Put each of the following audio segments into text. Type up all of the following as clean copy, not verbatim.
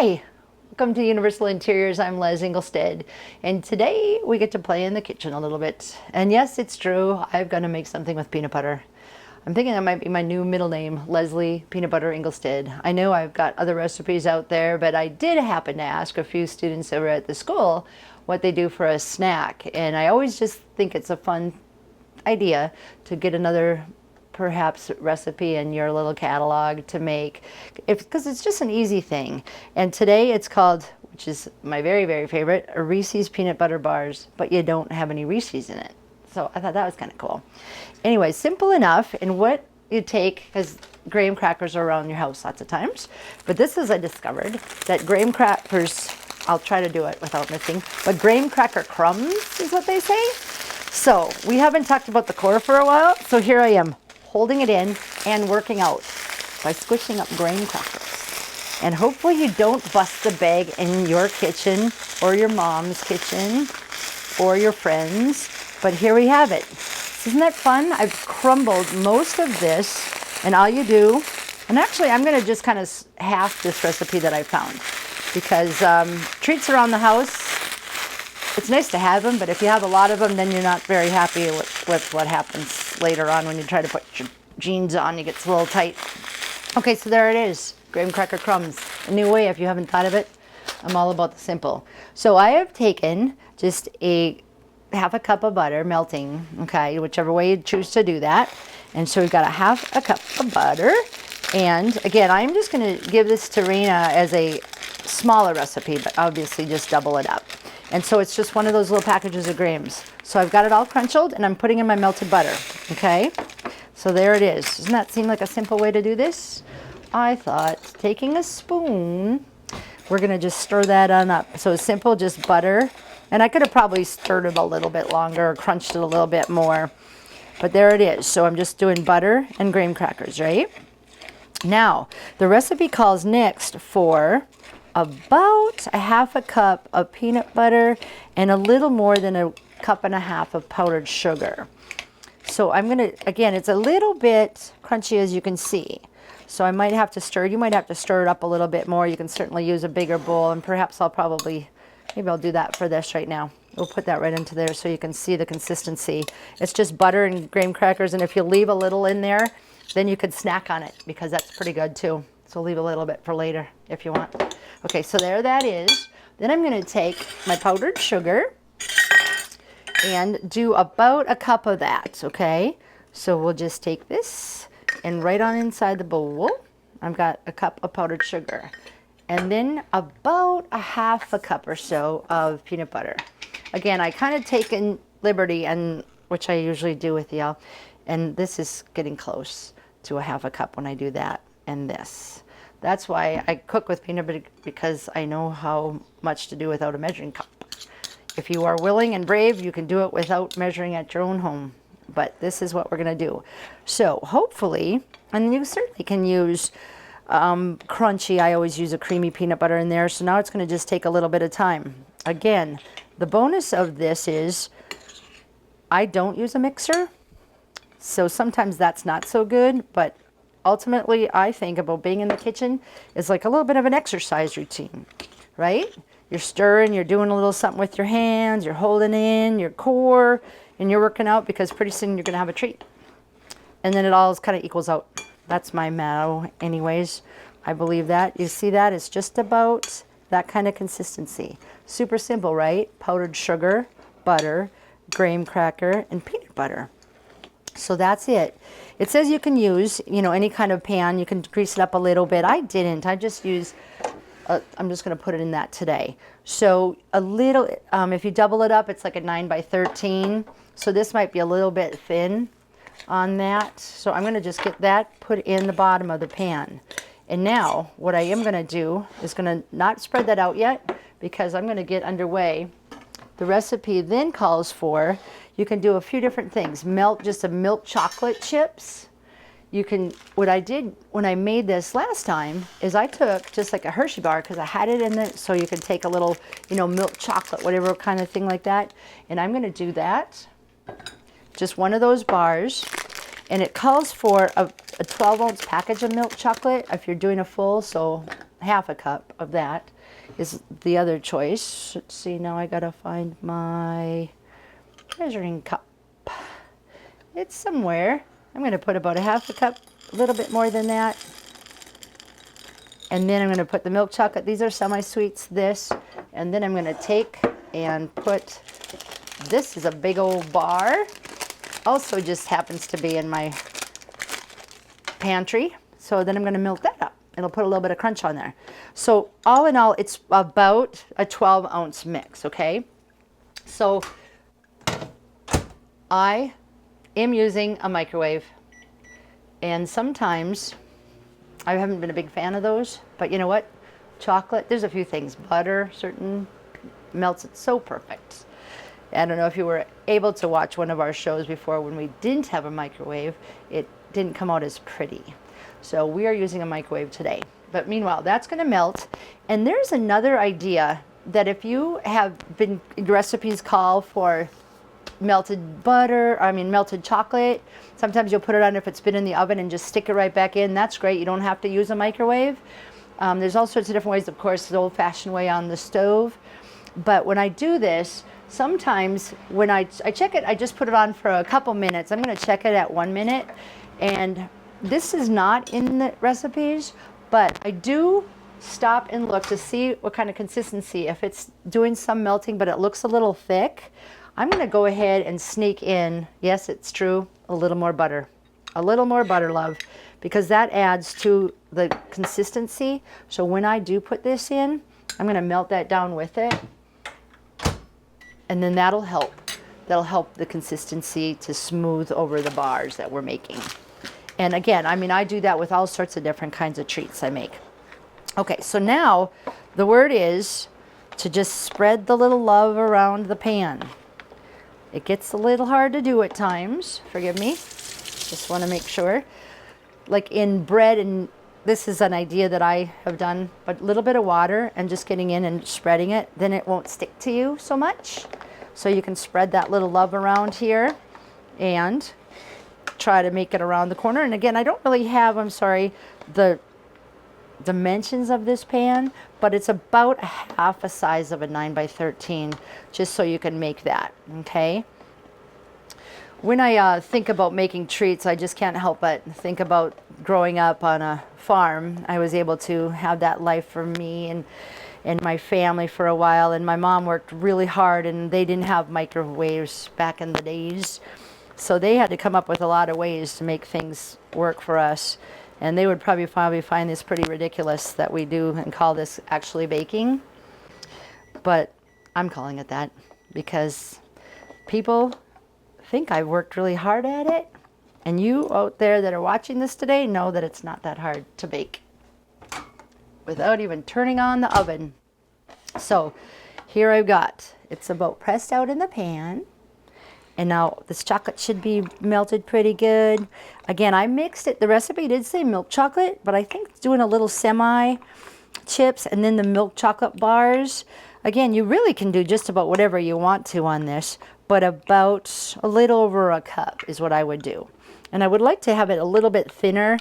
Hi, welcome to Universal Interiors. I'm Les Inglestead, and today we get to play in the kitchen a little bit. And yes, it's true, I've got to make something with peanut butter. I'm thinking that might be my new middle name, Leslie Peanut Butter Inglestead. I know I've got other recipes out there, but I did happen to ask a few students over at the school what they do for a snack. And I always just think it's a fun idea to get another perhaps recipe in your little catalog to make, because it's just an easy thing. And today it's called, which is my very, very favorite, a Reese's peanut butter bars, but you don't have any Reese's in it. So I thought that was kind of cool. Anyway, simple enough. And what you take, because graham crackers are around your house lots of times, but this is, I discovered that graham crackers, I'll try to do it without missing, but graham cracker crumbs is what they say. So we haven't talked about the core for a while, so here I am holding it in and working out by squishing up graham crackers. And hopefully you don't bust the bag in your kitchen or your mom's kitchen or your friends, but here we have it. Isn't that fun? I've crumbled most of this, and all you do, and actually I'm gonna just kind of half this recipe that I found, because treats around the house, it's nice to have them, but if you have a lot of them, then you're not very happy with what happens later on when you try to put your jeans on. It gets a little tight. Okay, so there it is, graham cracker crumbs. A new way if you haven't thought of it. I'm all about the simple. So I have taken just half a cup of butter, melting, okay, whichever way you choose to do that. And so we've got a half a cup of butter. And again, I'm just gonna give this to Rena as a smaller recipe, but obviously just double it up. And so it's just one of those little packages of grahams. So I've got it all crunchled and I'm putting in my melted butter, okay? So there it is. Doesn't that seem like a simple way to do this? I thought taking a spoon, we're gonna just stir that on up. So it's simple, just butter. And I could have probably stirred it a little bit longer or crunched it a little bit more, but there it is. So I'm just doing butter and graham crackers, right? Now, the recipe calls next for about a half a cup of peanut butter and a little more than a cup and a half of powdered sugar. So I'm gonna, again, it's a little bit crunchy as you can see. So I might have to stir it. You might have to stir it up a little bit more. You can certainly use a bigger bowl, and perhaps maybe I'll do that for this right now. We'll put that right into there so you can see the consistency. It's just butter and graham crackers, and if you leave a little in there, then you could snack on it, because that's pretty good too. So leave a little bit for later if you want. Okay, so there that is. Then I'm gonna take my powdered sugar and do about a cup of that, okay? So we'll just take this and right on inside the bowl, I've got a cup of powdered sugar. And then about a half a cup or so of peanut butter. Again, I kind of taken liberty, and which I usually do with y'all, and this is getting close to a half a cup when I do that and this. That's why I cook with peanut butter, because I know how much to do without a measuring cup. If you are willing and brave, you can do it without measuring at your own home. But this is what we're gonna do. So hopefully, and you certainly can use crunchy, I always use a creamy peanut butter in there. So now it's gonna just take a little bit of time. Again, the bonus of this is I don't use a mixer. So sometimes that's not so good, but ultimately, I think about being in the kitchen is like a little bit of an exercise routine, right? You're stirring, you're doing a little something with your hands, you're holding in your core, and you're working out, because pretty soon you're gonna have a treat. And then it all kind of equals out. That's my motto anyways. I believe that. You see that? It's just about that kind of consistency. Super simple, right? Powdered sugar, butter, graham cracker, and peanut butter. So that's it. It says you can use, any kind of pan. You can grease it up a little bit. I didn't. I just use, I'm just going to put it in that today. So a little, if you double it up, it's like a 9 by 13. So this might be a little bit thin on that. So I'm going to just get that put in the bottom of the pan. And now what I am going to do is going to not spread that out yet, because I'm going to get underway. The recipe then calls for, you can do a few different things. Just some milk chocolate chips. You can, what I did when I made this last time is I took just like a Hershey bar, because I had it in it, so you can take a little, milk chocolate, whatever kind of thing like that. And I'm gonna do that, just one of those bars. And it calls for a 12-ounce package of milk chocolate if you're doing a full, so half a cup of that is the other choice. Let's see, now I gotta find my measuring cup. It's somewhere. I'm gonna put about a half a cup, a little bit more than that. And then I'm gonna put the milk chocolate. These are semi-sweets, this. And then I'm gonna take and put, this is a big old bar. Also just happens to be in my pantry. So then I'm gonna milk that up. It'll put a little bit of crunch on there. So all in all, it's about a 12-ounce mix, okay? So I am using a microwave, and sometimes I haven't been a big fan of those, but you know what? Chocolate, there's a few things. Butter, certain melts it so perfect. I don't know if you were able to watch one of our shows before when we didn't have a microwave, it didn't come out as pretty. So we are using a microwave today. But meanwhile, that's gonna melt. And there's another idea that if you have been, recipes call for melted butter, melted chocolate. Sometimes you'll put it on if it's been in the oven and just stick it right back in. That's great. You don't have to use a microwave. There's all sorts of different ways, of course, the old-fashioned way on the stove. But when I do this, sometimes when I check it, I just put it on for a couple minutes. I'm going to check it at 1 minute. And this is not in the recipes, but I do stop and look to see what kind of consistency. If it's doing some melting, but it looks a little thick, I'm going to go ahead and sneak in, yes, it's true, a little more butter. A little more butter, love, because that adds to the consistency. So when I do put this in, I'm going to melt that down with it. And then that'll help. That'll help the consistency to smooth over the bars that we're making. And again, I do that with all sorts of different kinds of treats I make. Okay, so now the word is to just spread the little love around the pan. It gets a little hard to do at times, forgive me. Just want to make sure. Like in bread, and this is an idea that I have done, but a little bit of water and just getting in and spreading it, then it won't stick to you so much. So you can spread that little love around here and try to make it around the corner. And again, I don't really have, the dimensions of this pan, but it's about half a size of a 9 by 13, just so you can make that, okay? When I think about making treats, I just can't help but think about growing up on a farm. I was able to have that life for me and my family for a while, and my mom worked really hard, and they didn't have microwaves back in the days, so they had to come up with a lot of ways to make things work for us. And they would probably find this pretty ridiculous that we do and call this actually baking. But I'm calling it that because people think I've worked really hard at it. And you out there that are watching this today know that it's not that hard to bake without even turning on the oven. So here I've got, it's about pressed out in the pan. And now this chocolate should be melted pretty good. Again, I mixed it. The recipe did say milk chocolate, but I think it's doing a little semi chips and then the milk chocolate bars. Again, you really can do just about whatever you want to on this, but about a little over a cup is what I would do. And I would like to have it a little bit thinner,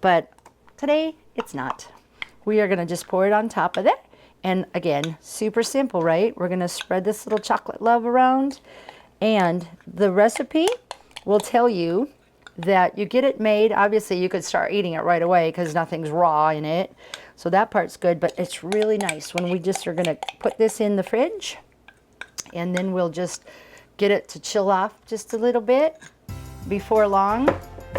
but today it's not. We are going to just pour it on top of it. And again, super simple, right? We're going to spread this little chocolate love around. And the recipe will tell you that you get it made. Obviously, you could start eating it right away because nothing's raw in it. So that part's good, but it's really nice when we just are going to put this in the fridge. And then we'll just get it to chill off just a little bit. Before long,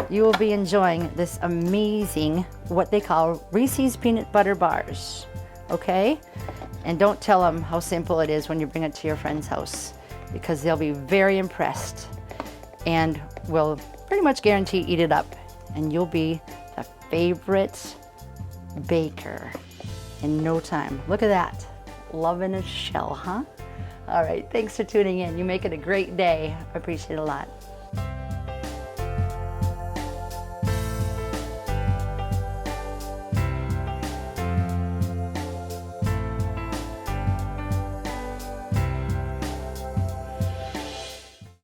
you will be enjoying this amazing, what they call Reese's peanut butter bars. Okay? And don't tell them how simple it is when you bring it to your friend's house, because they'll be very impressed and will pretty much guarantee eat it up. And you'll be the favorite baker in no time. Look at that. Love in a shell, huh? All right, thanks for tuning in. You make it a great day. I appreciate it a lot.